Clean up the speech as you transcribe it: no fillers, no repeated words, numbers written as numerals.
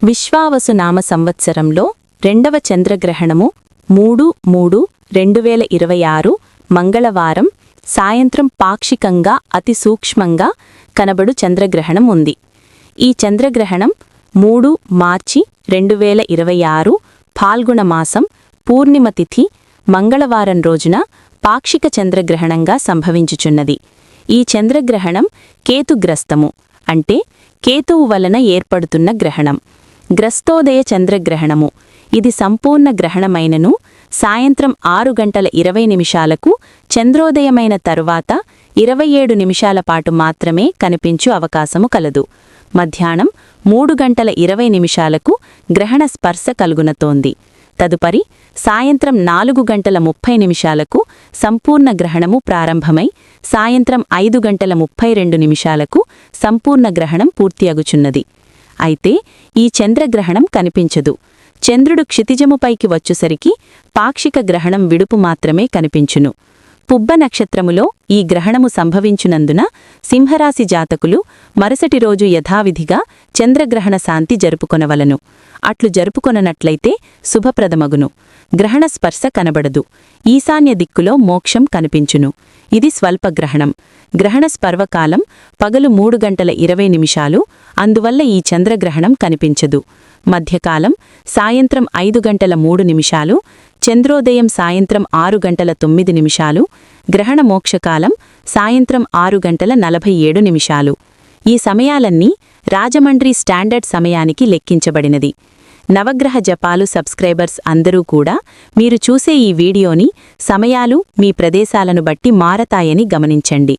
విశ్వావసునామ సంవత్సరంలో రెండవ చంద్రగ్రహణము 3/3/2026 మంగళవారం సాయంత్రం పాక్షికంగా అతి సూక్ష్మంగా కనబడు చంద్రగ్రహణం ఉంది. ఈ చంద్రగ్రహణం 3 మార్చి 2026 ఫాల్గుణ మాసం పూర్ణిమ తిథి మంగళవారం రోజున పాక్షిక చంద్రగ్రహణంగా సంభవించుచున్నది. ఈ చంద్రగ్రహణం కేతుగ్రస్తము అంటే కేతువు వలన ఏర్పడుతున్న గ్రహణం. గ్రస్తోదయ చంద్రగ్రహణము ఇది సంపూర్ణ గ్రహణమైనను సాయంత్రం 6:20 చంద్రోదయమైన తరువాత 27 నిమిషాల పాటు మాత్రమే కనిపించు అవకాశము కలదు. మధ్యాహ్నం 3:20 గ్రహణ స్పర్శ కలుగునతోంది. తదుపరి సాయంత్రం 4:30 సంపూర్ణ గ్రహణము ప్రారంభమై సాయంత్రం 5:32 సంపూర్ణ గ్రహణం పూర్తియగుచున్నది. అయితే ఈ చంద్రగ్రహణం కనిపించదు. చంద్రుడు క్షితిజముపైకి వచ్చుసరికి పాక్షిక గ్రహణం విడుపు మాత్రమే కనిపించును. పుబ్బ నక్షత్రములో ఈ గ్రహణము సంభవించునందున సింహరాశి జాతకులు మరుసటి రోజు యథావిధిగా చంద్రగ్రహణ శాంతి జరుపుకొనవలను. అట్లు జరుపుకొననట్లయితే శుభప్రదమగును. గ్రహణ స్పర్శ కనబడదు. ఈశాన్య దిక్కులో మోక్షం కనిపించును. ఇది స్వల్పగ్రహణం. గ్రహణ స్పర్వకాలం పగలు 3:20 అందువల్ల ఈ చంద్రగ్రహణం కనిపించదు. మధ్యకాలం సాయంత్రం 5:03 చంద్రోదయం సాయంత్రం 6:09 గ్రహణ మోక్షకాలం సాయంత్రం 6:47 ఈ సమయాలన్నీ రాజమండ్రి స్టాండర్డ్ సమయానికి లెక్కించబడినది. నవగ్రహ జపాలు సబ్స్క్రైబర్స్ అందరూ కూడా మీరు చూసే ఈ వీడియోని సమయాలు మీ ప్రదేశాలను బట్టి మారతాయని గమనించండి.